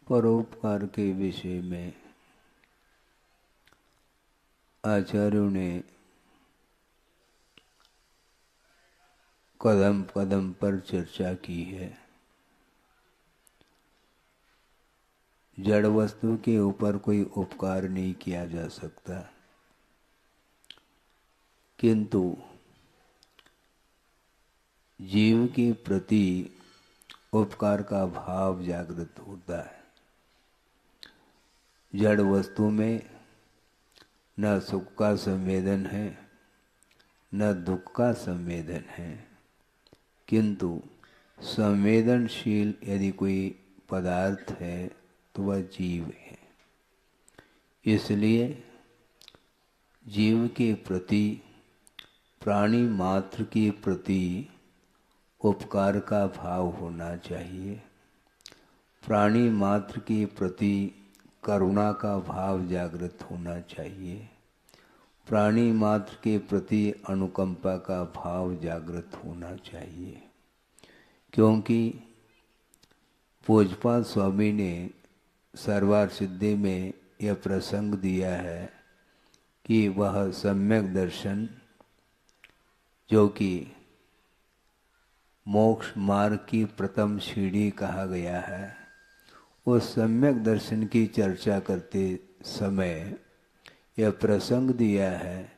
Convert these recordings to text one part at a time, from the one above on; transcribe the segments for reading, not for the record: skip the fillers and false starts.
परोपकार के विषय में आचार्यों ने कदम कदम पर चर्चा की है। जड़ वस्तु के ऊपर कोई उपकार नहीं किया जा सकता, किंतु जीव के प्रति उपकार का भाव जागृत होता है। जड़ वस्तु में न सुख का संवेदन है न दुख का संवेदन है, किंतु संवेदनशील यदि कोई पदार्थ है तो वह जीव है। इसलिए जीव के प्रति, प्राणी मात्र के प्रति उपकार का भाव होना चाहिए। प्राणी मात्र के प्रति करुणा का भाव जागृत होना चाहिए। प्राणी मात्र के प्रति अनुकंपा का भाव जागृत होना चाहिए, क्योंकि पूज्यपाद स्वामी ने सर्वार्थ सिद्धि में यह प्रसंग दिया है कि वह सम्यक दर्शन, जो कि मोक्ष मार्ग की प्रथम सीढ़ी कहा गया है, उस सम्यक दर्शन की चर्चा करते समय यह प्रसंग दिया है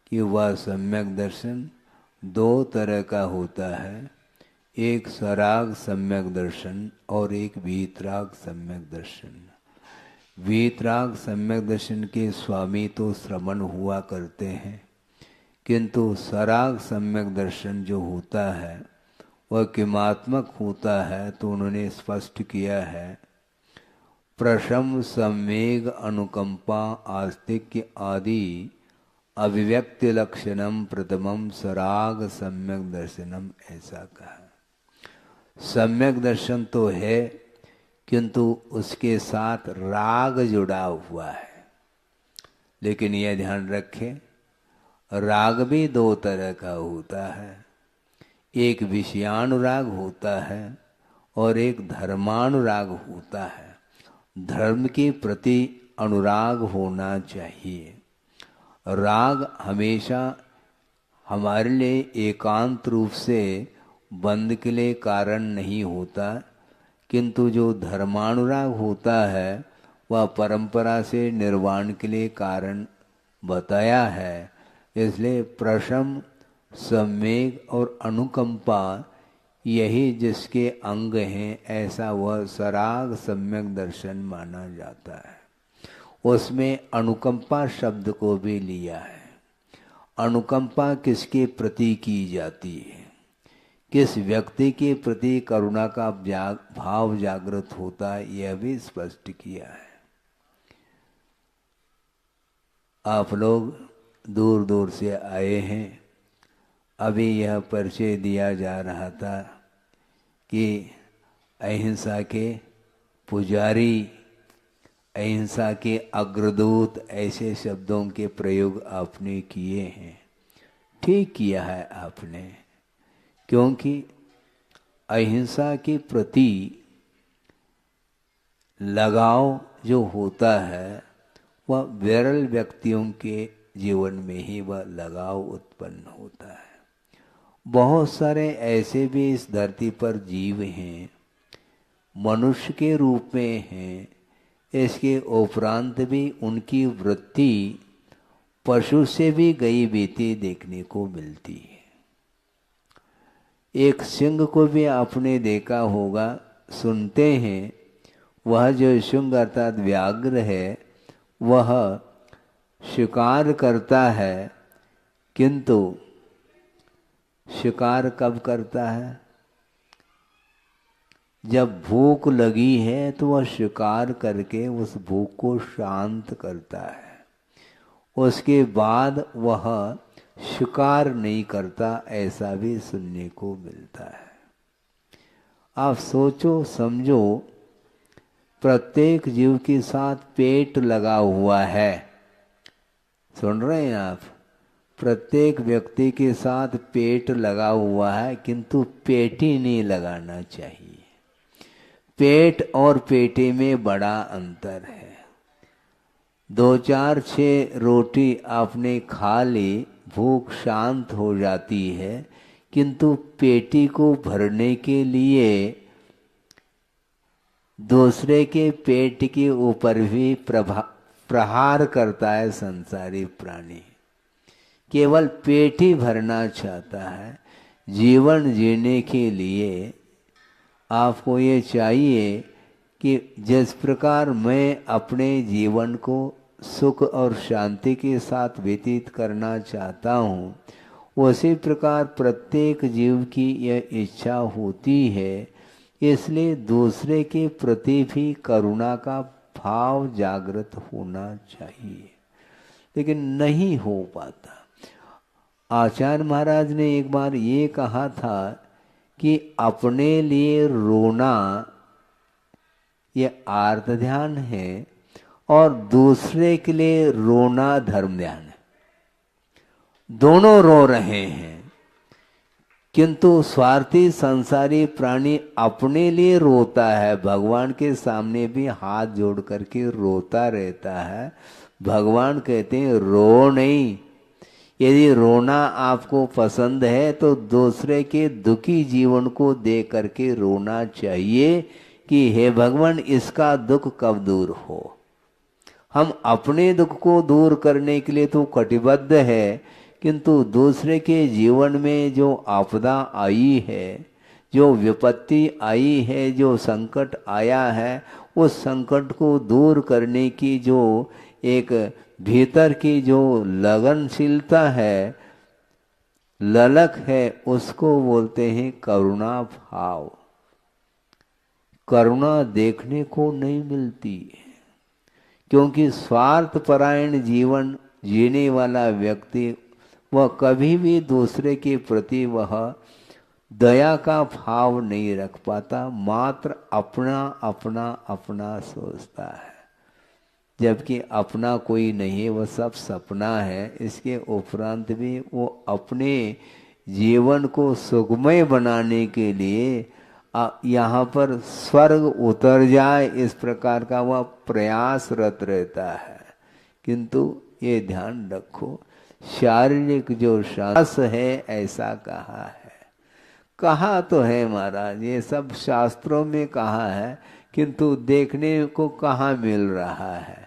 कि वह सम्यक दर्शन दो तरह का होता है, एक सराग सम्यक दर्शन और एक वीतराग सम्यक दर्शन। वीतराग सम्यक दर्शन के स्वामी तो श्रमण हुआ करते हैं, किंतु सराग सम्यक दर्शन जो होता है वह किमात्मक होता है। तो उन्होंने स्पष्ट किया है, प्रशम संवेग अनुकंपा आस्तिक्य आदि अभिव्यक्ति लक्षणम प्रथमम सराग सम्यक दर्शनम, ऐसा कहा। सम्यक दर्शन तो है, किंतु उसके साथ राग जुड़ा हुआ है। लेकिन यह ध्यान रखें, राग भी दो तरह का होता है, एक विषयानुराग होता है और एक धर्मानुराग होता है। धर्म के प्रति अनुराग होना चाहिए। राग हमेशा हमारे लिए एकांत रूप से बंध के लिए कारण नहीं होता, किंतु जो धर्मानुराग होता है वह परंपरा से निर्वाण के लिए कारण बताया है। इसलिए प्रशम, संवेग और अनुकंपा यही जिसके अंग हैं, ऐसा वह सराग सम्यक दर्शन माना जाता है। उसमें अनुकंपा शब्द को भी लिया है। अनुकंपा किसके प्रति की जाती है, किस व्यक्ति के प्रति करुणा का भाव जागृत होता है, यह भी स्पष्ट किया है। आप लोग दूर दूर से आए हैं। अभी यह परिचय दिया जा रहा था कि अहिंसा के पुजारी, अहिंसा के अग्रदूत, ऐसे शब्दों के प्रयोग आपने किए हैं। ठीक किया है आपने, क्योंकि अहिंसा के प्रति लगाव जो होता है वह विरल व्यक्तियों के जीवन में ही वह लगाव उत्पन्न होता है। बहुत सारे ऐसे भी इस धरती पर जीव हैं, मनुष्य के रूप में हैं, इसके उपरांत भी उनकी वृत्ति पशु से भी गई बीती देखने को मिलती है। एक सिंह को भी आपने देखा होगा, सुनते हैं, वह जो सिंह अर्थात व्याघ्र है वह शिकार करता है, किंतु शिकार कब करता है, जब भूख लगी है तो वह शिकार करके उस भूख को शांत करता है। उसके बाद वह शिकार नहीं करता, ऐसा भी सुनने को मिलता है। आप सोचो समझो, प्रत्येक जीव के साथ पेट लगा हुआ है। सुन रहे हैं आप? प्रत्येक व्यक्ति के साथ पेट लगा हुआ है, किंतु पेटी नहीं लगाना चाहिए। पेट और पेटे में बड़ा अंतर है। 2-4-6 रोटी आपने खा ली, भूख शांत हो जाती है, किंतु पेटी को भरने के लिए दूसरे के पेट के ऊपर भी प्रहार करता है संसारी प्राणी। केवल पेट ही भरना चाहता है। जीवन जीने के लिए आपको ये चाहिए कि जिस प्रकार मैं अपने जीवन को सुख और शांति के साथ व्यतीत करना चाहता हूँ, उसी प्रकार प्रत्येक जीव की यह इच्छा होती है। इसलिए दूसरे के प्रति भी करुणा का भाव जागृत होना चाहिए, लेकिन नहीं हो पाता। आचार्य महाराज ने एक बार ये कहा था कि अपने लिए रोना ये आर्त ध्यान है और दूसरे के लिए रोना धर्म ध्यान है। दोनों रो रहे हैं, किंतु स्वार्थी संसारी प्राणी अपने लिए रोता है, भगवान के सामने भी हाथ जोड़ करके रोता रहता है। भगवान कहते हैं रो नहीं। यदि रोना आपको पसंद है तो दूसरे के दुखी जीवन को देख करके रोना चाहिए कि हे भगवान, इसका दुख कब दूर हो। हम अपने दुख को दूर करने के लिए तो कटिबद्ध है, किंतु दूसरे के जीवन में जो आपदा आई है, जो विपत्ति आई है, जो संकट आया है, उस संकट को दूर करने की जो एक भीतर की जो लगनशीलता है, ललक है, उसको बोलते हैं करुणा भाव। करुणा देखने को नहीं मिलती है, क्योंकि स्वार्थपरायण जीवन जीने वाला व्यक्ति वह कभी भी दूसरे के प्रति वह दया का भाव नहीं रख पाता, मात्र अपना अपना अपना सोचता है। जबकि अपना कोई नहीं है, वह सब सपना है। इसके उपरांत भी वो अपने जीवन को सुखमय बनाने के लिए यहाँ पर स्वर्ग उतर जाए, इस प्रकार का वह प्रयासरत रहता है। किंतु ये ध्यान रखो, शारीरिक जो श्वास है ऐसा कहा है। कहा तो है महाराज, ये सब शास्त्रों में कहा है, किंतु देखने को कहाँ मिल रहा है?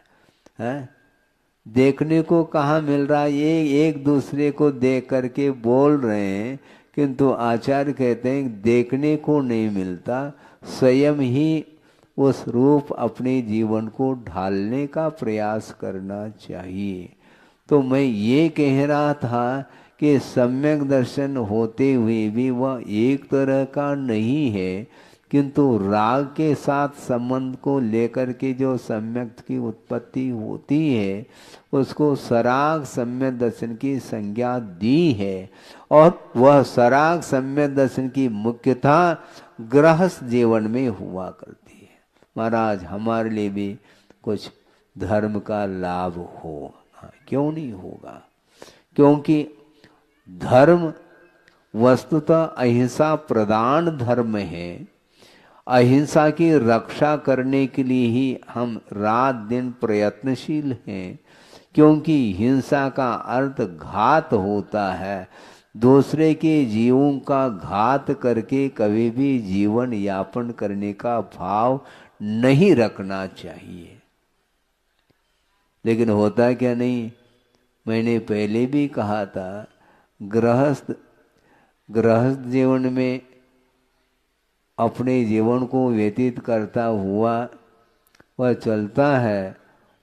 देखने को कहाँ मिल रहा है? ये एक दूसरे को देख करके बोल रहे हैं, किंतु आचार्य कहते हैं देखने को नहीं मिलता, स्वयं ही उस रूप अपने जीवन को ढालने का प्रयास करना चाहिए। तो मैं ये कह रहा था कि सम्यक दर्शन होते हुए भी वह एक तरह का नहीं है, किंतु राग के साथ संबंध को लेकर के जो सम्यक की उत्पत्ति होती है, उसको सराग सम्यक दर्शन की संज्ञा दी है। और वह सराग सम्यक दर्शन की मुख्यता गृहस्थ जीवन में हुआ करती है। महाराज, हमारे लिए भी कुछ धर्म का लाभ हो, क्यों नहीं होगा? क्योंकि धर्म वस्तुतः अहिंसा प्रधान धर्म है। अहिंसा की रक्षा करने के लिए ही हम रात दिन प्रयत्नशील हैं, क्योंकि हिंसा का अर्थ घात होता है। दूसरे के जीवों का घात करके कभी भी जीवन यापन करने का भाव नहीं रखना चाहिए। लेकिन होता क्या नहीं, मैंने पहले भी कहा था, गृहस्थ जीवन में अपने जीवन को व्यतीत करता हुआ वह चलता है,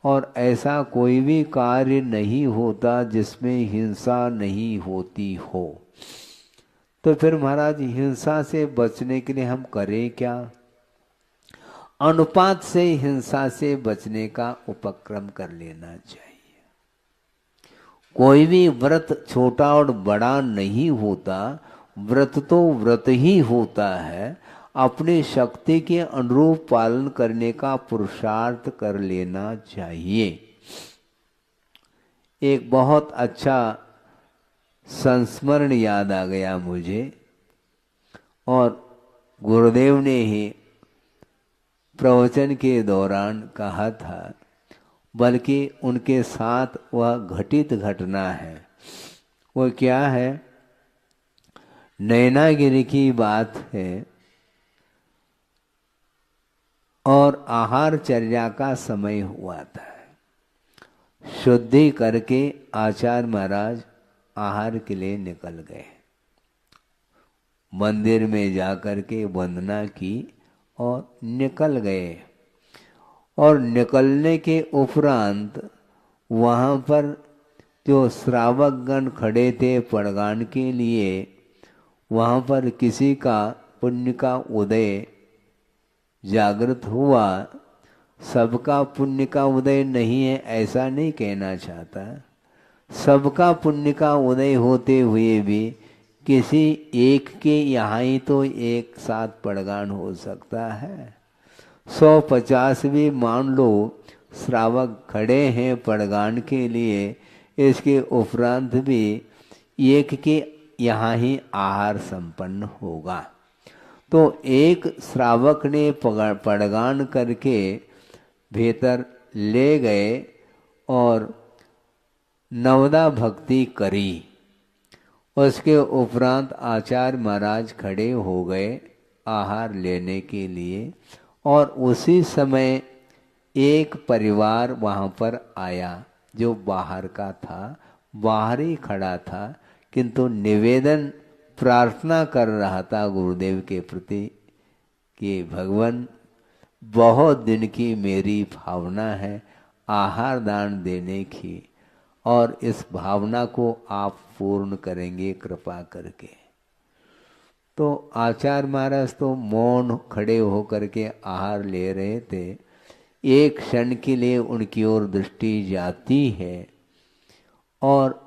और ऐसा कोई भी कार्य नहीं होता जिसमें हिंसा नहीं होती हो। तो फिर महाराज, हिंसा से बचने के लिए हम करें क्या? अनुपात से हिंसा से बचने का उपक्रम कर लेना चाहिए। कोई भी व्रत छोटा और बड़ा नहीं होता, व्रत तो व्रत ही होता है। अपनी शक्ति के अनुरूप पालन करने का पुरुषार्थ कर लेना चाहिए। एक बहुत अच्छा संस्मरण याद आ गया मुझे, और गुरुदेव ने ही प्रवचन के दौरान कहा था, बल्कि उनके साथ वह घटित घटना है। वो क्या है? नैनागिरी की बात है और आहारचर्या का समय हुआ था। शुद्धि करके आचार्य महाराज आहार के लिए निकल गए। मंदिर में जाकर के वंदना की और निकल गए। और निकलने के उपरांत वहाँ पर जो श्रावकगण खड़े थे पड़गान के लिए, वहाँ पर किसी का पुण्य का उदय जागृत हुआ। सबका पुण्य का उदय नहीं है ऐसा नहीं कहना चाहता। सबका पुण्य का उदय होते हुए भी किसी एक के यहाँ ही तो एक साथ पड़गान हो सकता है। 150 भी मान लो श्रावक खड़े हैं पड़गान के लिए, इसके उपरांत भी एक के यहाँ ही आहार संपन्न होगा। तो एक श्रावक ने पड़गान करके भीतर ले गए और नवदा भक्ति करी। उसके उपरांत आचार्य महाराज खड़े हो गए आहार लेने के लिए, और उसी समय एक परिवार वहाँ पर आया जो बाहर का था, बाहर ही खड़ा था, किंतु निवेदन प्रार्थना कर रहा था गुरुदेव के प्रति कि भगवान बहुत दिन की मेरी भावना है आहार दान देने की, और इस भावना को आप पूर्ण करेंगे कृपा करके। तो आचार्य महाराज तो मौन खड़े होकर के आहार ले रहे थे। एक क्षण के लिए उनकी ओर दृष्टि जाती है और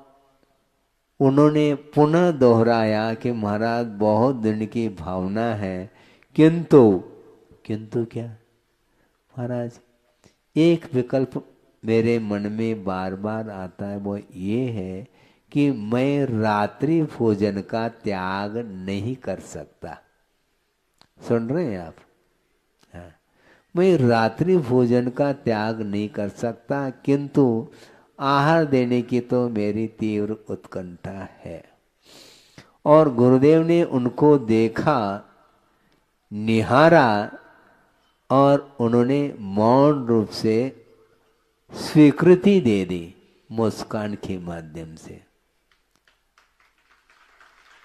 उन्होंने पुनः दोहराया कि महाराज बहुत दिन की भावना है, किंतु क्या महाराज, एक विकल्प मेरे मन में बार बार आता है, वो ये है कि मैं रात्रि भोजन का त्याग नहीं कर सकता। सुन रहे हैं आप? हाँ, मैं रात्रि भोजन का त्याग नहीं कर सकता, किंतु आहार देने की तो मेरी तीव्र उत्कंठा है। और गुरुदेव ने उनको देखा, निहारा, और उन्होंने मौन रूप से स्वीकृति दे दी मुस्कान के माध्यम से।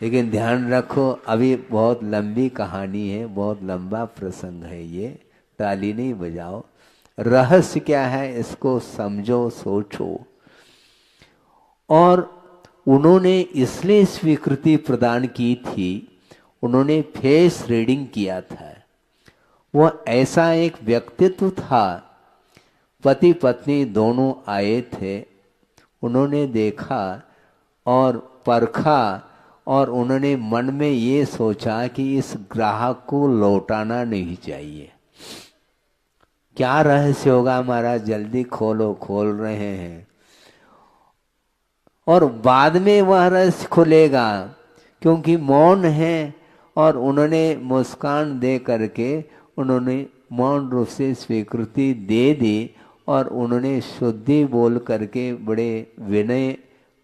लेकिन ध्यान रखो, अभी बहुत लंबी कहानी है, बहुत लंबा प्रसंग है ये, ताली नहीं बजाओ। रहस्य क्या है इसको समझो, सोचो। और उन्होंने इसलिए स्वीकृति प्रदान की थी, उन्होंने फेस रीडिंग किया था। वह ऐसा एक व्यक्तित्व था, पति पत्नी दोनों आए थे, उन्होंने देखा और परखा, और उन्होंने मन में ये सोचा कि इस ग्राहक को लौटाना नहीं चाहिए। क्या रहस्य होगा महाराज, जल्दी खोलो। खोल रहे हैं और बाद में वह रहस्य खुलेगा, क्योंकि मौन है। और उन्होंने मुस्कान दे करके उन्होंने मौन रूप से स्वीकृति दे दी, और उन्होंने शुद्धि बोल करके बड़े विनय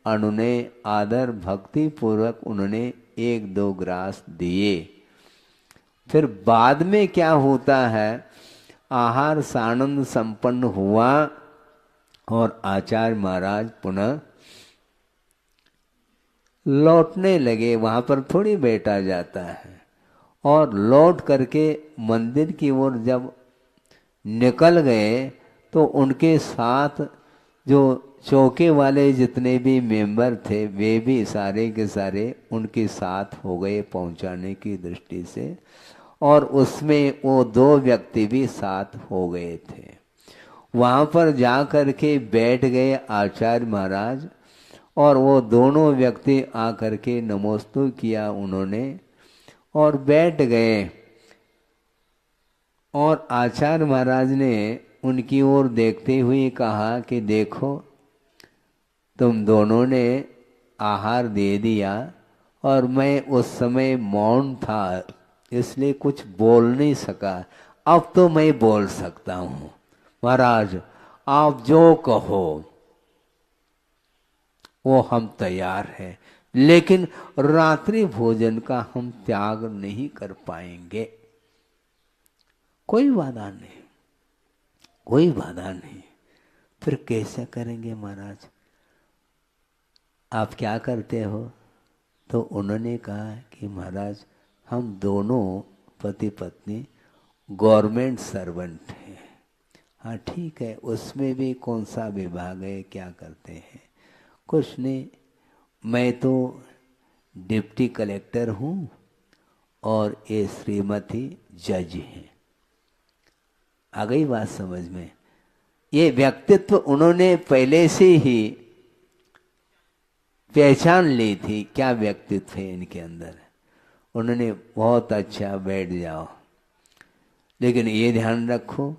अनुनय आदर भक्ति पूर्वक उन्होंने 1-2 ग्रास दिए। फिर बाद में क्या होता है, आहार सानंद संपन्न हुआ और आचार्य महाराज पुनः लौटने लगे। वहां पर थोड़ी बैठा जाता है। और लौट करके मंदिर की ओर जब निकल गए तो उनके साथ जो चौके वाले जितने भी मेंबर थे वे भी सारे के सारे उनके साथ हो गए पहुंचाने की दृष्टि से, और उसमें वो 2 व्यक्ति भी साथ हो गए थे। वहाँ पर जा कर के बैठ गए आचार्य महाराज, और वो दोनों व्यक्ति आकर के नमोस्तु किया उन्होंने और बैठ गए। और आचार्य महाराज ने उनकी ओर देखते हुए कहा कि देखो, तुम दोनों ने आहार दे दिया और मैं उस समय मौन था, इसलिए कुछ बोल नहीं सका। अब तो मैं बोल सकता हूं, महाराज आप जो कहो वो हम तैयार हैं, लेकिन रात्रि भोजन का हम त्याग नहीं कर पाएंगे। कोई बाधा नहीं, कोई बाधा नहीं। फिर कैसे करेंगे महाराज, आप क्या करते हो? तो उन्होंने कहा कि महाराज हम दोनों पति पत्नी गवर्नमेंट सर्वेंट हैं। हाँ ठीक है, उसमें भी कौन सा विभाग है, क्या करते हैं? कुछ नहीं, मैं तो डिप्टी कलेक्टर हूँ और ये श्रीमती जज हैं। आ गई बात समझ में? ये व्यक्तित्व उन्होंने पहले से ही पहचान ली थी, क्या व्यक्तित्व है इनके अंदर। उन्होंने बहुत अच्छा, बैठ जाओ, लेकिन ये ध्यान रखो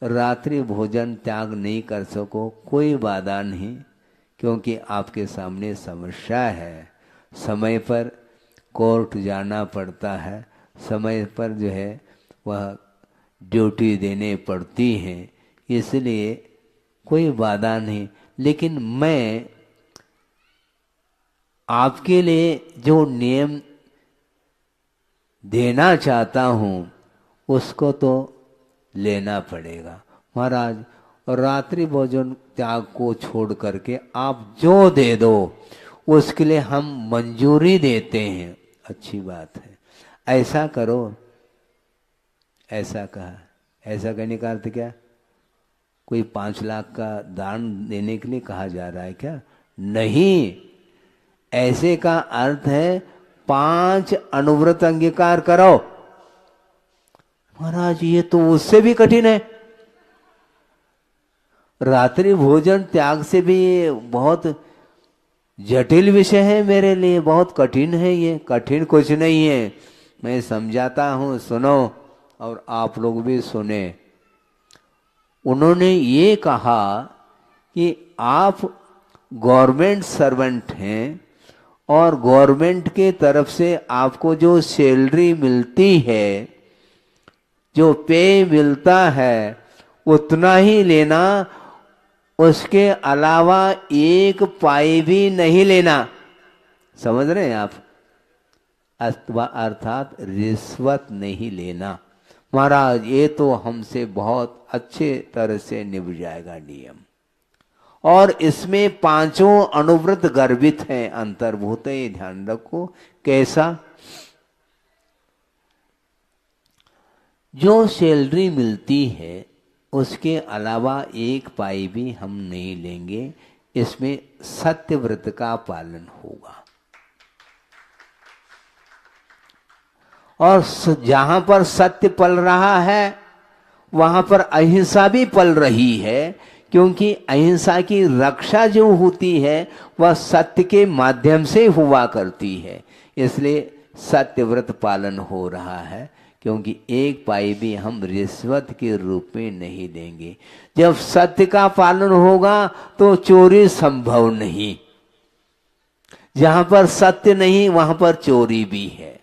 रात्रि भोजन त्याग नहीं कर सको, कोई बाधा नहीं, क्योंकि आपके सामने समस्या है। समय पर कोर्ट जाना पड़ता है, समय पर जो है वह ड्यूटी देने पड़ती है, इसलिए कोई बाधा नहीं। लेकिन मैं आपके लिए जो नियम देना चाहता हूँ उसको तो लेना पड़ेगा। महाराज रात्रि भोजन त्याग को छोड़ करके आप जो दे दो उसके लिए हम मंजूरी देते हैं। अच्छी बात है, ऐसा करो। ऐसा कहा, ऐसा कहने का अर्थ क्या? कोई 5 लाख का दान देने के लिए कहा जा रहा है क्या? नहीं, ऐसे का अर्थ है 5 अनुव्रत अंगीकार करो। महाराज ये तो उससे भी कठिन है, रात्रि भोजन त्याग से भी बहुत जटिल विषय है मेरे लिए, बहुत कठिन है ये। कठिन कुछ नहीं है, मैं समझाता हूँ, सुनो और आप लोग भी सुने। उन्होंने ये कहा कि आप गवर्नमेंट सर्वेंट हैं और गवर्नमेंट के तरफ से आपको जो सैलरी मिलती है, जो पे मिलता है, उतना ही लेना, उसके अलावा 1 पाई भी नहीं लेना। समझ रहे हैं आप? अर्थात रिश्वत नहीं लेना। महाराज ये तो हमसे बहुत अच्छे तरह से निभ जाएगा नियम, और इसमें 5 अनुव्रत गर्भित हैं, अंतर्भूत है, ये ध्यान रखो। कैसा? जो सैलरी मिलती है उसके अलावा 1 पाई भी हम नहीं लेंगे, इसमें सत्यव्रत का पालन होगा। और जहां पर सत्य पल रहा है वहां पर अहिंसा भी पल रही है, क्योंकि अहिंसा की रक्षा जो होती है वह सत्य के माध्यम से हुआ करती है, इसलिए सत्यव्रत पालन हो रहा है। क्योंकि 1 पाई भी हम रिश्वत के रूप में नहीं देंगे। जब सत्य का पालन होगा तो चोरी संभव नहीं, जहां पर सत्य नहीं वहां पर चोरी भी है,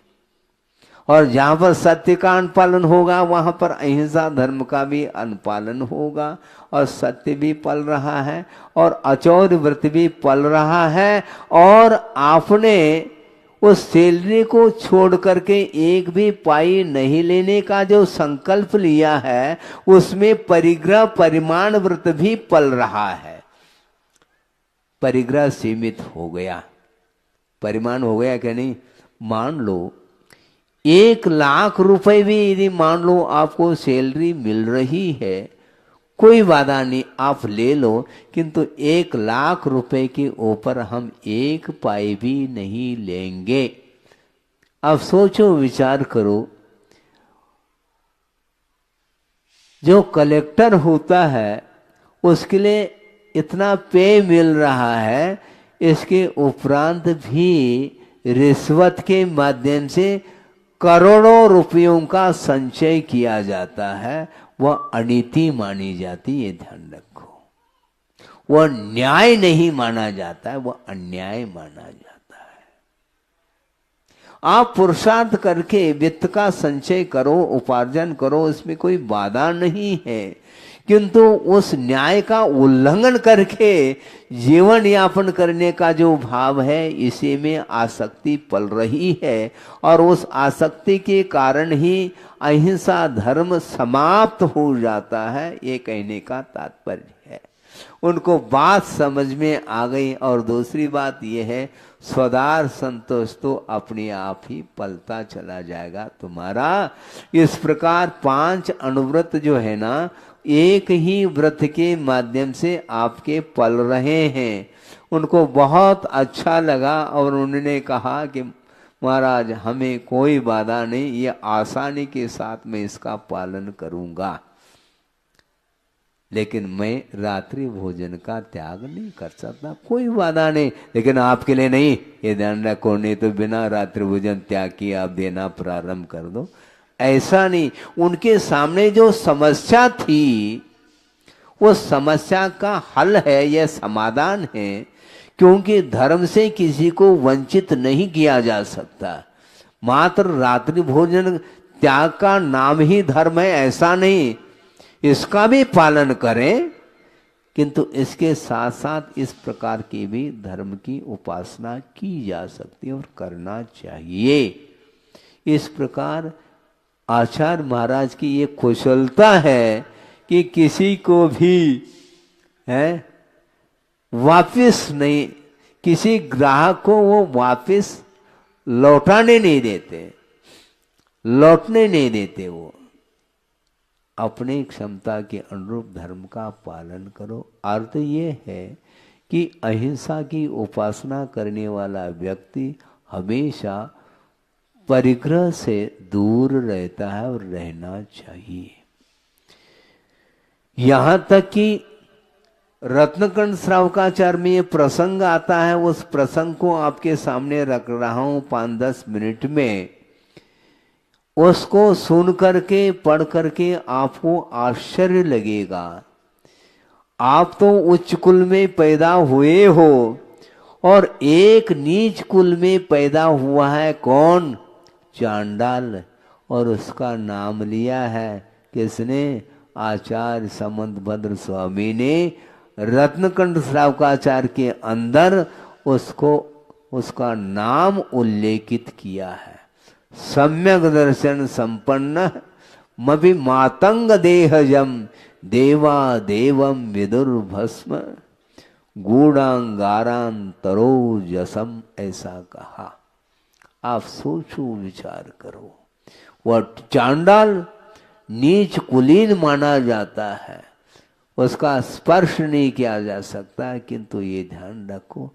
और जहां पर सत्य का अनुपालन होगा वहां पर अहिंसा धर्म का भी अनुपालन होगा, और सत्य भी पल रहा है और अचौर्य व्रत भी पल रहा है। और आपने उस सैलरी को छोड़ करके 1 भी पाई नहीं लेने का जो संकल्प लिया है, उसमें परिग्रह परिमाण व्रत भी पल रहा है। परिग्रह सीमित हो गया, परिमाण हो गया क्या नहीं? मान लो 1 लाख रुपए भी यदि मान लो आपको सैलरी मिल रही है, कोई बाधा नहीं, आप ले लो, किंतु 1 लाख रुपए के ऊपर हम 1 पाई भी नहीं लेंगे। अब सोचो, विचार करो, जो कलेक्टर होता है उसके लिए इतना पे मिल रहा है, इसके उपरांत भी रिश्वत के माध्यम से करोड़ों रुपयों का संचय किया जाता है, वह अनीति मानी जाती है। ध्यान रखो, वह न्याय नहीं माना जाता है, वह अन्याय माना जाता है। आप पुरुषार्थ करके वित्त का संचय करो, उपार्जन करो, इसमें कोई बाधा नहीं है, किंतु उस न्याय का उल्लंघन करके जीवन यापन करने का जो भाव है, इसी में आसक्ति पल रही है और उस आसक्ति के कारण ही अहिंसा धर्म समाप्त हो जाता है, ये कहने का तात्पर्य है। उनको बात समझ में आ गई। और दूसरी बात यह है, स्वदार संतोष तो अपने आप ही पलता चला जाएगा तुम्हारा। इस प्रकार 5 अनुव्रत जो है ना, एक ही व्रत के माध्यम से आपके पल रहे हैं। उनको बहुत अच्छा लगा और उन्होंने कहा कि महाराज हमें कोई बाधा नहीं, ये आसानी के साथ मैं इसका पालन करूंगा, लेकिन मैं रात्रि भोजन का त्याग नहीं कर सकता। कोई बाधा नहीं, लेकिन आपके लिए नहीं, ये ध्यान रखो, नहीं तो बिना रात्रि भोजन त्याग किए आप देना प्रारंभ कर दो, ऐसा नहीं। उनके सामने जो समस्या थी, वो समस्या का हल है, यह समाधान है, क्योंकि धर्म से किसी को वंचित नहीं किया जा सकता। मात्र रात्रि भोजन त्याग का नाम ही धर्म है ऐसा नहीं, इसका भी पालन करें, किंतु इसके साथ साथ इस प्रकार की भी धर्म की उपासना की जा सकती है और करना चाहिए। इस प्रकार आचार्य महाराज की ये कुशलता है कि किसी को भी है वापस नहीं, किसी ग्राहक को वो वापस लौटाने नहीं देते, लौटने नहीं देते। वो अपनी क्षमता के अनुरूप धर्म का पालन करो। अर्थ ये है कि अहिंसा की उपासना करने वाला व्यक्ति हमेशा परिग्रह से दूर रहता है और रहना चाहिए। यहां तक कि रत्नकंठ श्रावकाचार्य में ये प्रसंग आता है, उस प्रसंग को आपके सामने रख रहा हूं 5-10 मिनट में। उसको सुन करके पढ़ करके आपको आश्चर्य लगेगा। आप तो उच्च कुल में पैदा हुए हो और एक नीच कुल में पैदा हुआ है, कौन? चांडाल। और उसका नाम लिया है किसने? आचार्य समंतभद्र स्वामी ने रत्नकंठ श्रावकाचार्य के अंदर उसको उसका नाम उल्लेखित किया है। सम्यक दर्शन संपन्न मभि मातंग देहजम देवा देवम विदुर्भस्म गूढ़ांगारांतरोजसम, ऐसा कहा। आप सोचो विचार करो। वह चांडाल नीच कुलीन माना जाता है, उसका स्पर्श नहीं किया जा सकता, किंतु ये ध्यान रखो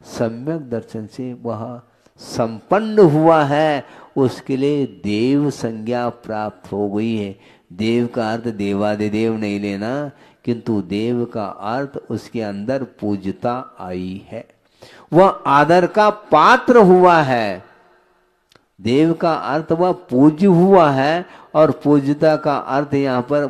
सम्यक दर्शन से वह संपन्न हुआ है, उसके लिए देव संज्ञा प्राप्त हो गई है। देव का अर्थ देवादिदेव नहीं लेना, किंतु देव का अर्थ उसके अंदर पूज्यता आई है, वह आदर का पात्र हुआ है। देव का अर्थ वह पूज्य हुआ है, और पूज्यता का अर्थ यहाँ पर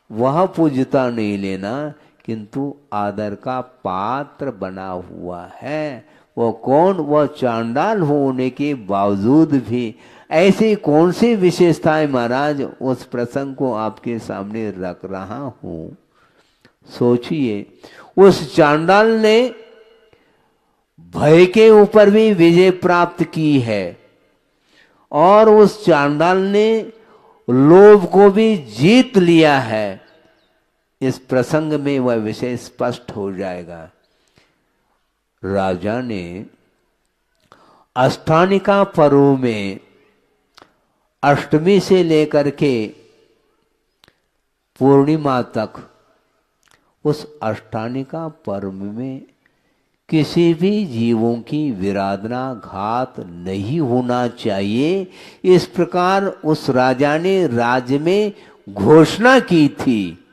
वह पूज्यता नहीं लेना, किंतु आदर का पात्र बना हुआ है। वो कौन? वह चांडाल होने के बावजूद भी। ऐसी कौन सी विशेषताएं महाराज? उस प्रसंग को आपके सामने रख रहा हूं, सोचिए। उस चांडाल ने भय के ऊपर भी विजय प्राप्त की है, और उस चांडाल ने लोभ को भी जीत लिया है। इस प्रसंग में वह विषय स्पष्ट हो जाएगा। राजा ने अष्टानिका पर्व में अष्टमी से लेकर के पूर्णिमा तक उस अष्टानिका पर्व में किसी भी जीवों की विराधना घात नहीं होना चाहिए, इस प्रकार उस राजा ने राज्य में घोषणा की थी।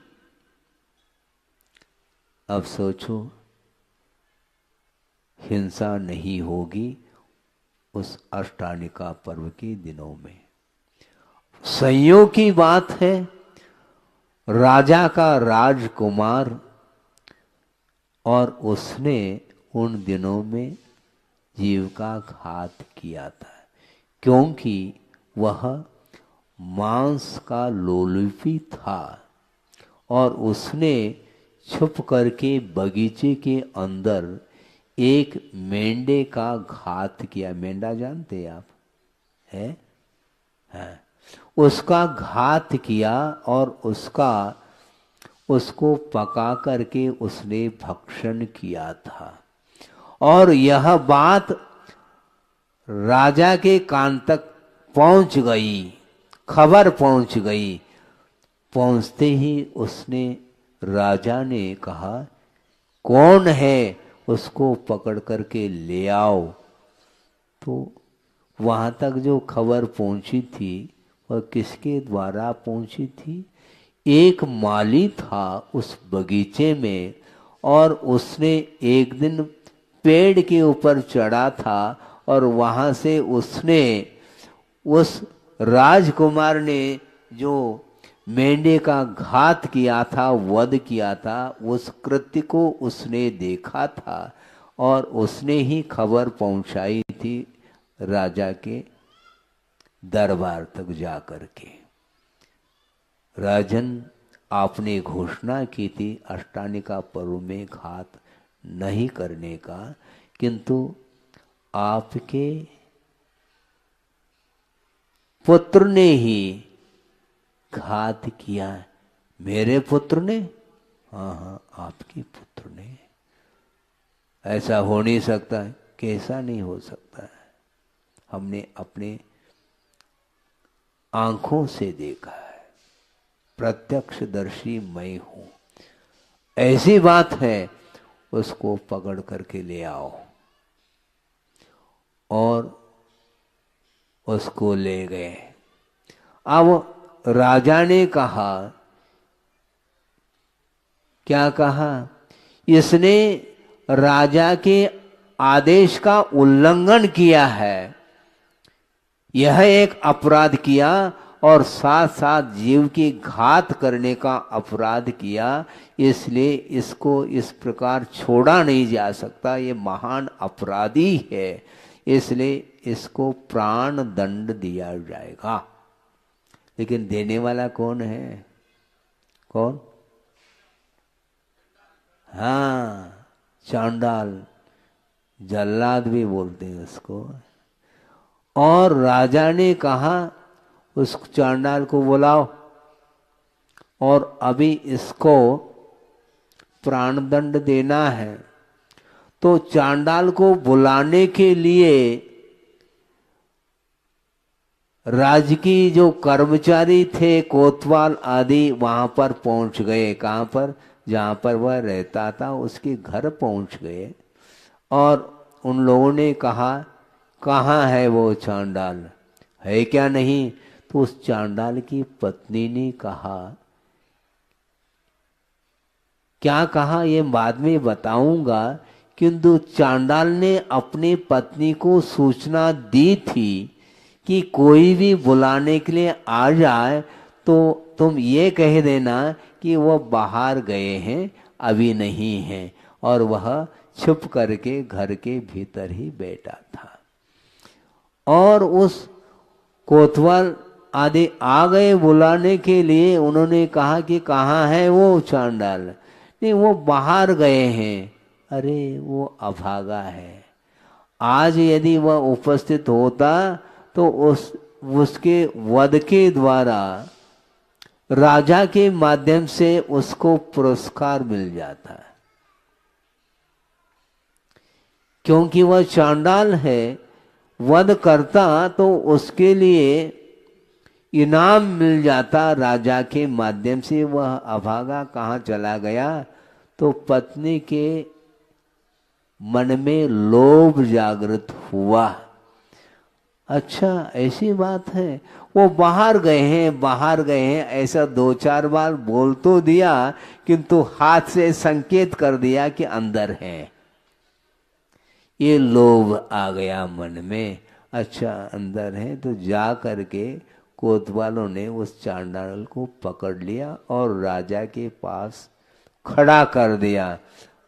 अब सोचो, हिंसा नहीं होगी उस अष्टानिका पर्व के दिनों में। संयोग की बात है, राजा का राजकुमार, और उसने उन दिनों में जीव का घात किया था। क्योंकि वह मांस का लोलुपी था और उसने छुप करके बगीचे के अंदर एक मेंढे का घात किया। मेंढा जानते हैं आप? है हाँ। उसका घात किया और उसको पका करके उसने भक्षण किया था। और यह बात राजा के कान तक पहुंच गई, खबर पहुंच गई। पहुंचते ही उसने राजा ने कहा, कौन है, उसको पकड़ करके ले आओ। तो वहां तक जो खबर पहुंची थी वह किसके द्वारा पहुंची थी? एक माली था उस बगीचे में, और उसने एक दिन पेड़ के ऊपर चढ़ा था और वहां से उसने उस राजकुमार ने जो मेंढे का घात किया था, वध किया था, उस कृत्य को उसने देखा था और उसने ही खबर पहुंचाई थी राजा के दरबार तक जाकर के। राजन, आपने घोषणा की थी अष्टानिका पर्व में घात नहीं करने का, किंतु आपके पुत्र ने ही घात किया। मेरे पुत्र ने? हाँ हाँ, आपके पुत्र ने। ऐसा हो नहीं सकता है। कैसा नहीं हो सकता है? हमने अपने आंखों से देखा है, प्रत्यक्षदर्शी मैं हूं। ऐसी बात है, उसको पकड़ करके ले आओ। और उसको ले गए। अब राजा ने कहा, क्या कहा? इसने राजा के आदेश का उल्लंघन किया है, यह एक अपराध किया और साथ साथ जीव की घात करने का अपराध किया। इसलिए इसको इस प्रकार छोड़ा नहीं जा सकता, ये महान अपराधी है, इसलिए इसको प्राण दंड दिया जाएगा। लेकिन देने वाला कौन है? कौन? हाँ, चांडाल, जल्लाद भी बोलते हैं उसको। और राजा ने कहा उस चांडाल को बुलाओ और अभी इसको प्राणदंड देना है। तो चांडाल को बुलाने के लिए राज्य की जो कर्मचारी थे, कोतवाल आदि, वहां पर पहुंच गए। कहां पर? जहां पर वह रहता था उसके घर पहुंच गए। और उन लोगों ने कहा, कहाँ है वो चांडाल, है क्या नहीं? तो उस चांडाल की पत्नी ने कहा, क्या कहा ये बाद में बताऊंगा, किंतु चांडाल ने अपनी पत्नी को सूचना दी थी कि कोई भी बुलाने के लिए आ जाए तो तुम ये कह देना कि वो बाहर गए हैं, अभी नहीं हैं। और वह छुप करके घर के भीतर ही बैठा था। और उस कोतवाल आदि आ गए बुलाने के लिए। उन्होंने कहा कि कहाँ है वो चांडाल? नहीं, वो बाहर गए हैं। अरे, वो अभागा है। आज यदि वह उपस्थित होता तो उसके वध के द्वारा राजा के माध्यम से उसको पुरस्कार मिल जाता, क्योंकि वह चांडाल है। वध करता तो उसके लिए इनाम मिल जाता राजा के माध्यम से। वह अभागा कहाँ चला गया? तो पत्नी के मन में लोभ जागृत हुआ। अच्छा, ऐसी बात है, वो बाहर गए हैं, बाहर गए हैं, ऐसा 2-4 बार बोल तो दिया, किंतु हाथ से संकेत कर दिया कि अंदर है। ये लोभ आ गया मन में। अच्छा, अंदर है, तो जा करके कोतवालों ने उस चांडाल को पकड़ लिया और राजा के पास खड़ा कर दिया।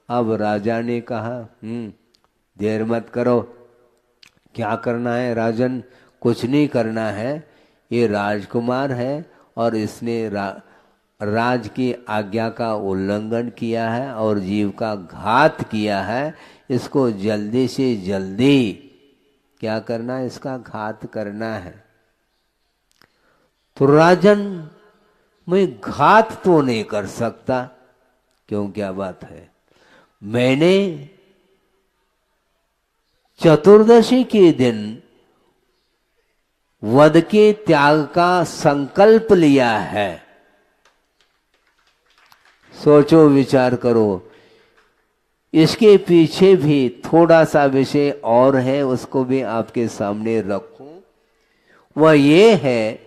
अब राजा ने कहा, देर मत करो। क्या करना है राजन? कुछ नहीं करना है, ये राजकुमार है और इसने राज की आज्ञा का उल्लंघन किया है और जीव का घात किया है। इसको जल्दी से जल्दी क्या करना है, इसका घात करना है। तो राजन, मैं घात तो नहीं कर सकता। क्यों, क्या बात है? मैंने चतुर्दशी के दिन वध के त्याग का संकल्प लिया है। सोचो, विचार करो। इसके पीछे भी थोड़ा सा विषय और है, उसको भी आपके सामने रखूं। वह ये है,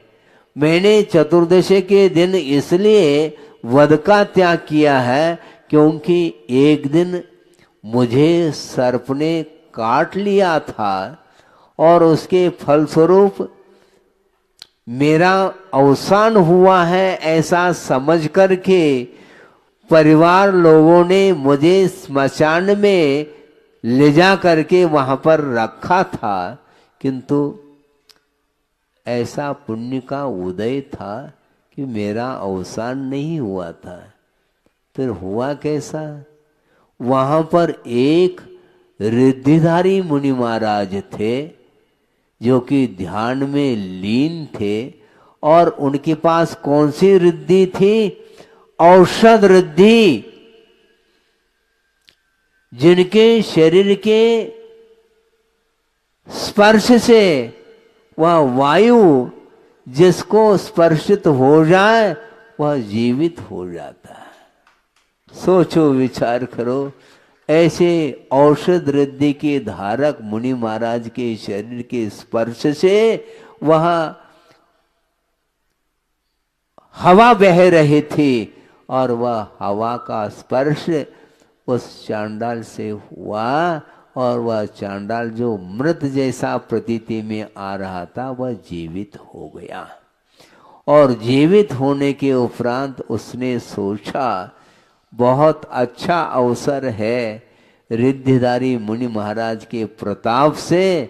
मैंने चतुर्दशी के दिन इसलिए वध का त्याग किया है क्योंकि एक दिन मुझे सर्प ने काट लिया था और उसके फलस्वरूप मेरा अवसान हुआ है, ऐसा समझ करके परिवार लोगों ने मुझे स्मशान में ले जा करके वहां पर रखा था। किंतु ऐसा पुण्य का उदय था कि मेरा अवसान नहीं हुआ था। फिर हुआ कैसा? वहां पर एक रिद्धिधारी मुनि महाराज थे जो कि ध्यान में लीन थे, और उनके पास कौन सी रिद्धि थी? औषध रिद्धि। जिनके शरीर के स्पर्श से वह वायु जिसको स्पर्शित हो जाए वह जीवित हो जाता है। सोचो, विचार करो। ऐसे औषध रिद्धि के धारक मुनि महाराज के शरीर के स्पर्श से वह हवा बह रही थी और वह हवा का स्पर्श उस चांडाल से हुआ, और वह चांडाल जो मृत जैसा प्रतीति में आ रहा था वह जीवित हो गया। और जीवित होने के उपरांत उसने सोचा, बहुत अच्छा अवसर है, रिद्धिधारी मुनि महाराज के प्रताप से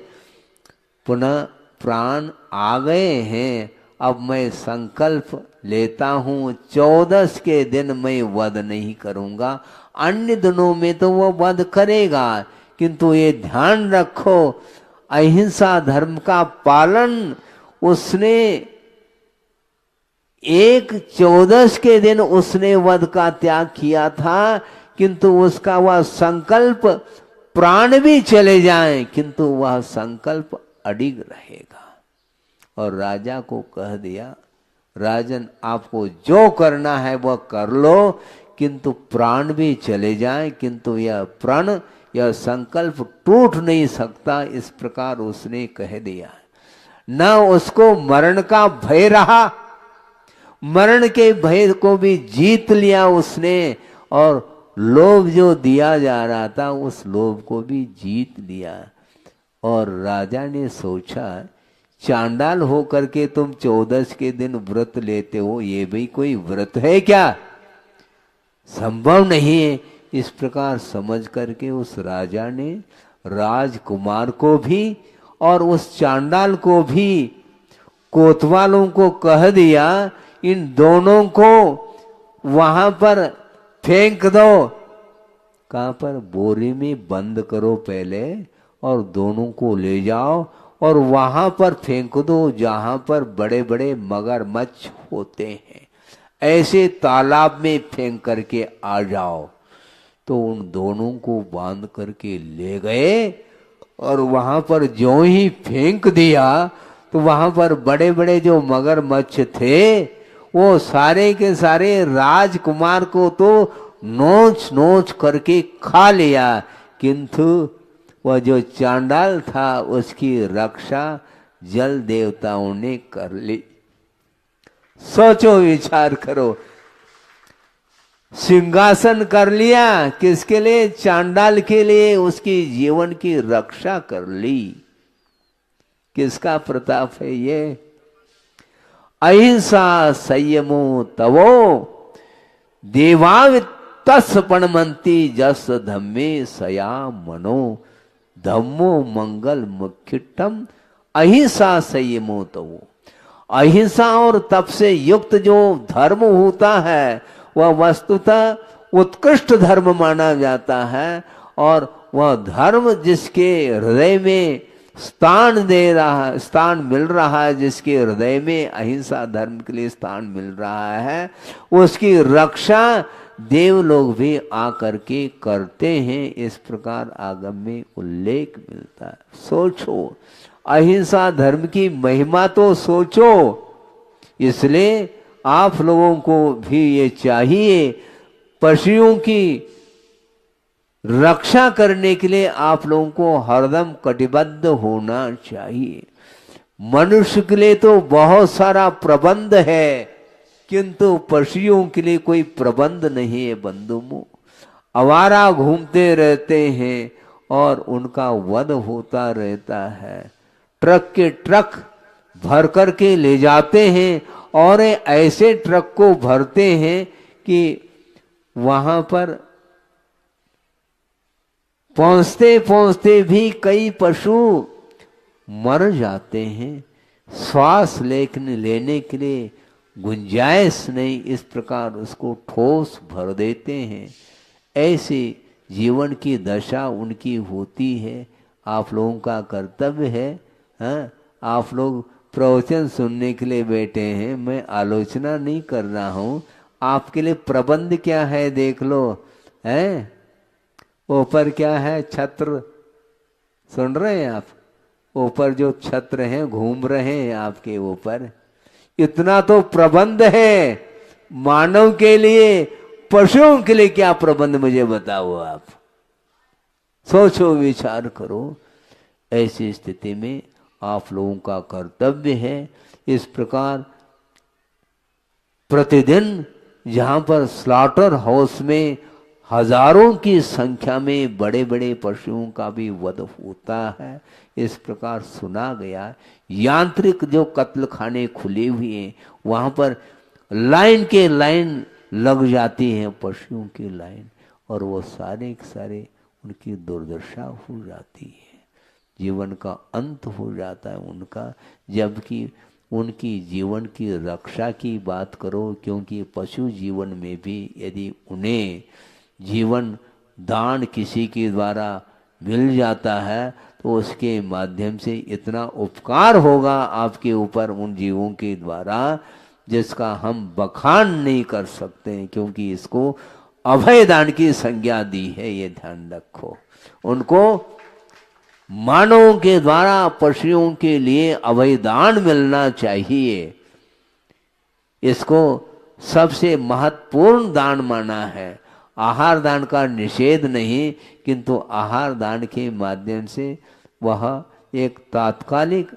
पुनः प्राण आ गए हैं। अब मैं संकल्प लेता हूँ, 14 के दिन मैं वध नहीं करूँगा। अन्य दिनों में तो वह वध करेगा, किंतु ये ध्यान रखो, अहिंसा धर्म का पालन उसने 14 के दिन उसने वध का त्याग किया था। किंतु उसका वह संकल्प, प्राण भी चले जाएं किंतु वह संकल्प अडिग रहेगा। और राजा को कह दिया, राजन आपको जो करना है वह कर लो, किंतु प्राण भी चले जाएं किंतु यह प्रण, यह संकल्प टूट नहीं सकता। इस प्रकार उसने कह दिया। न उसको मरण का भय रहा, मरण के भय को भी जीत लिया उसने, और लोभ जो दिया जा रहा था उस लोभ को भी जीत लिया। और राजा ने सोचा, चांडाल होकर के तुम 14 के दिन व्रत लेते हो, ये भी कोई व्रत है क्या? संभव नहीं है। इस प्रकार समझ करके उस राजा ने राजकुमार को भी और उस चांडाल को भी, कोतवालों को कह दिया, इन दोनों को वहां पर फेंक दो। कहां पर? बोरी में बंद करो पहले और दोनों को ले जाओ और वहां पर फेंक दो जहां पर बड़े बड़े मगरमच्छ होते हैं, ऐसे तालाब में फेंक करके आ जाओ। तो उन दोनों को बांध करके ले गए और वहां पर जो ही फेंक दिया तो वहां पर बड़े बड़े जो मगरमच्छ थे वो सारे के सारे राजकुमार को तो नोच नोच करके खा लिया, किंतु वह जो चांडाल था उसकी रक्षा जल देवताओं ने कर ली। सोचो, विचार करो। सिंहासन कर लिया किसके लिए? चांडाल के लिए। उसकी जीवन की रक्षा कर ली। किसका प्रताप है ये? अहिंसा संयमो तवो देवावितस पणमंती जस धम्मे सया मनो धम्मो मंगल मुख्यटम अहिंसा संयमो तवो। अहिंसा और तप से युक्त जो धर्म होता है वह वस्तुतः उत्कृष्ट धर्म माना जाता है, और वह धर्म जिसके हृदय में स्थान मिल रहा है, जिसके हृदय में अहिंसा धर्म के लिए स्थान मिल रहा है, उसकी रक्षा देव लोग भी आकर के करते हैं। इस प्रकार आगम में उल्लेख मिलता है। सोचो, अहिंसा धर्म की महिमा तो सोचो। इसलिए आप लोगों को भी ये चाहिए, पशुओं की रक्षा करने के लिए आप लोगों को हरदम कटिबद्ध होना चाहिए। मनुष्य के लिए तो बहुत सारा प्रबंध है, किंतु पशुओं के लिए कोई प्रबंध नहीं है बंधुओं। आवारा घूमते रहते हैं और उनका वध होता रहता है। ट्रक के ट्रक भर करके ले जाते हैं, और ऐसे ट्रक को भरते हैं कि वहां पर पहुंचते पहुंचते भी कई पशु मर जाते हैं। श्वास लेने के लिए गुंजाइश नहीं, इस प्रकार उसको ठोस भर देते हैं। ऐसी जीवन की दशा उनकी होती है। आप लोगों का कर्तव्य है, हाँ, आप लोग प्रवचन सुनने के लिए बैठे हैं, मैं आलोचना नहीं कर रहा हूँ। आपके लिए प्रबंध क्या है देख लो, है ऊपर क्या है, छत्र सुन रहे हैं आप, ऊपर जो छत्र हैं घूम रहे हैं आपके ऊपर, इतना तो प्रबंध है मानव के लिए। पशुओं के लिए क्या प्रबंध मुझे बताओ आप, सोचो विचार करो। ऐसी स्थिति में आप लोगों का कर्तव्य है इस प्रकार प्रतिदिन जहां पर स्लॉटर हाउस में हजारों की संख्या में बड़े बड़े पशुओं का भी वध होता है, इस प्रकार सुना गया। यांत्रिक जो कत्ल खाने खुले हुए हैं वहां पर लाइन के लाइन लग जाती हैं, पशुओं की लाइन, और वो सारे के सारे उनकी दुर्दशा हो जाती है, जीवन का अंत हो जाता है उनका। जबकि उनकी जीवन की रक्षा की बात करो, क्योंकि पशु जीवन में भी यदि उन्हें जीवन दान किसी के द्वारा मिल जाता है तो उसके माध्यम से इतना उपकार होगा आपके ऊपर उन जीवों के द्वारा जिसका हम बखान नहीं कर सकते हैं, क्योंकि इसको अभय दान की संज्ञा दी है, ये ध्यान रखो। उनको मानवों के द्वारा पशुओं के लिए अभय दान मिलना चाहिए, इसको सबसे महत्वपूर्ण दान माना है। आहार दान का निषेध नहीं, किंतु आहार दान के माध्यम से वह एक तात्कालिक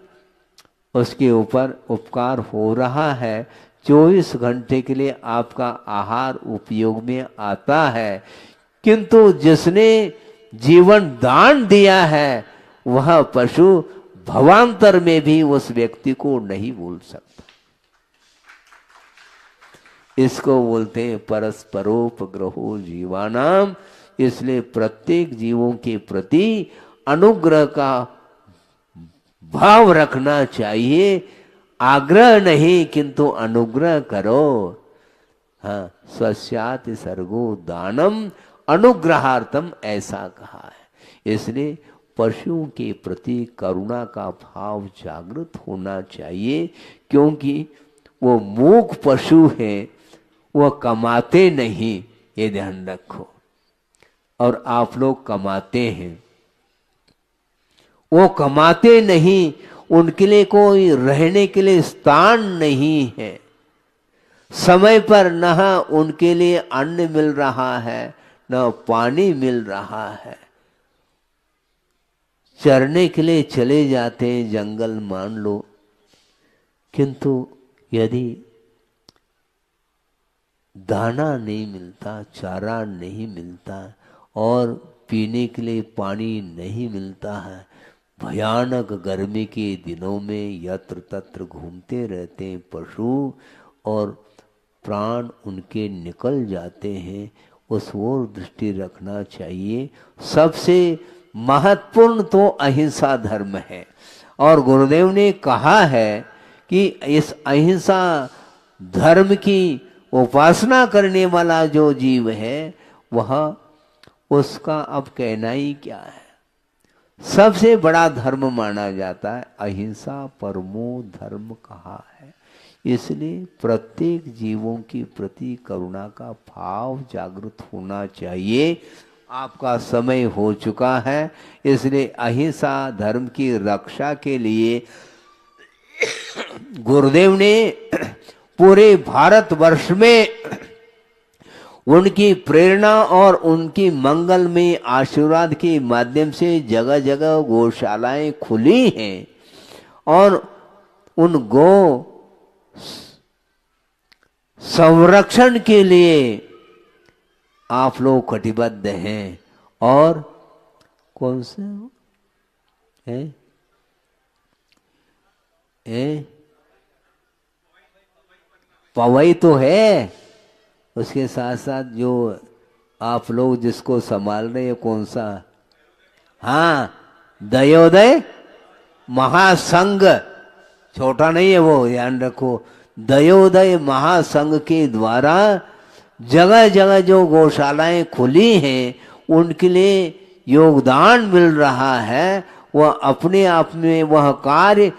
उसके ऊपर उपकार हो रहा है। 24 घंटे के लिए आपका आहार उपयोग में आता है, किंतु जिसने जीवन दान दिया है वह पशु भवांतर में भी उस व्यक्ति को नहीं भूल सकता। इसको बोलते हैं परस्परोपग्रहो जीवानाम। इसलिए प्रत्येक जीवों के प्रति अनुग्रह का भाव रखना चाहिए, आग्रह नहीं किंतु अनुग्रह करो। हाँ, स्वस्यात् सर्गो दानम अनुग्रहार्थम ऐसा कहा है। इसलिए पशुओं के प्रति करुणा का भाव जागृत होना चाहिए, क्योंकि वो मूक पशु हैं, वह कमाते नहीं, ये ध्यान रखो, और आप लोग कमाते हैं। वो कमाते नहीं, उनके लिए कोई रहने के लिए स्थान नहीं है, समय पर न उनके लिए अन्न मिल रहा है न पानी मिल रहा है। चरने के लिए चले जाते हैं जंगल मान लो, किंतु यदि दाना नहीं मिलता, चारा नहीं मिलता और पीने के लिए पानी नहीं मिलता है, भयानक गर्मी के दिनों में यत्र तत्र घूमते रहते हैं पशु और प्राण उनके निकल जाते हैं, उस ओर दृष्टि रखना चाहिए। सबसे महत्वपूर्ण तो अहिंसा धर्म है। और गुरुदेव ने कहा है कि इस अहिंसा धर्म की उपासना करने वाला जो जीव है वह, उसका अब कहना ही क्या है। सबसे बड़ा धर्म माना जाता है, अहिंसा परमो धर्म कहा है। इसलिए प्रत्येक जीवों की प्रति करुणा का भाव जागृत होना चाहिए। आपका समय हो चुका है, इसलिए अहिंसा धर्म की रक्षा के लिए गुरुदेव ने पूरे भारतवर्ष में उनकी प्रेरणा और उनकी मंगल में आशीर्वाद के माध्यम से जगह जगह गौशालाएं खुली हैं और उन गौ संरक्षण के लिए आप लोग कटिबद्ध हैं। और कौन से है पवई तो है, उसके साथ साथ जो आप लोग जिसको संभाल रहे हैं कौन सा, हाँ दयोदय महासंघ, छोटा नहीं है वो, ध्यान रखो। दयोदय महासंघ के द्वारा जगह जगह जो गौशालाएं खुली हैं उनके लिए योगदान मिल रहा है। वह अपने आप में वह कार्य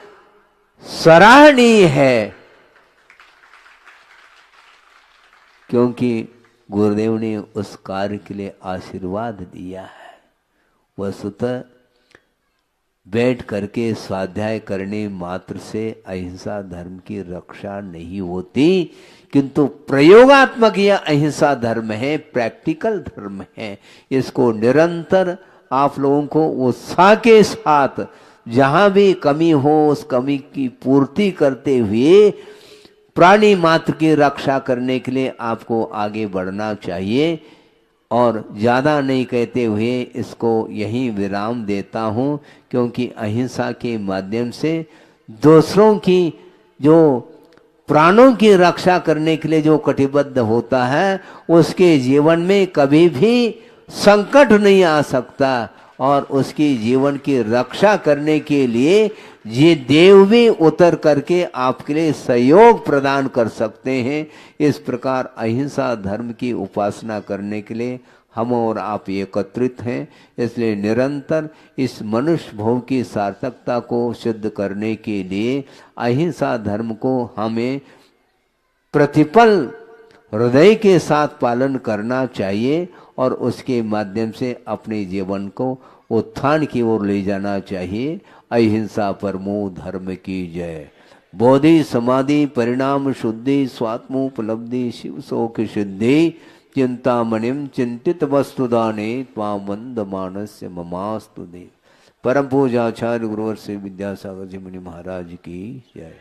सराहनीय है, क्योंकि गुरुदेव ने उस कार्य के लिए आशीर्वाद दिया है। वस्तुतः बैठ करके स्वाध्याय करने मात्र से अहिंसा धर्म की रक्षा नहीं होती, किंतु प्रयोगात्मक यह अहिंसा धर्म है, प्रैक्टिकल धर्म है। इसको निरंतर आप लोगों को उत्साह के साथ जहां भी कमी हो उस कमी की पूर्ति करते हुए प्राणी मात्र की रक्षा करने के लिए आपको आगे बढ़ना चाहिए। और ज़्यादा नहीं कहते हुए इसको यहीं विराम देता हूँ, क्योंकि अहिंसा के माध्यम से दूसरों की जो प्राणों की रक्षा करने के लिए जो कटिबद्ध होता है उसके जीवन में कभी भी संकट नहीं आ सकता और उसकी जीवन की रक्षा करने के लिए ये देव भी उतर करके आपके लिए सहयोग प्रदान कर सकते हैं। इस प्रकार अहिंसा धर्म की उपासना करने के लिए हम और आप एकत्रित हैं। इसलिए निरंतर इस मनुष्य भोग की सार्थकता को सिद्ध करने के लिए अहिंसा धर्म को हमें प्रतिपल हृदय के साथ पालन करना चाहिए और उसके माध्यम से अपने जीवन को उत्थान की ओर ले जाना चाहिए। अहिंसा परमो धर्म की जय। बोधि समाधि परिणाम शुद्धि स्वात्मोपलब्धि शिव शोक सिद्धि चिंतामणिम चिंतित वस्तुदाने त्वां वंदमानस्य ममास्तु देव। परम पूजाचार्य गुरुवर श्री विद्यासागर जी मुनि महाराज की जय।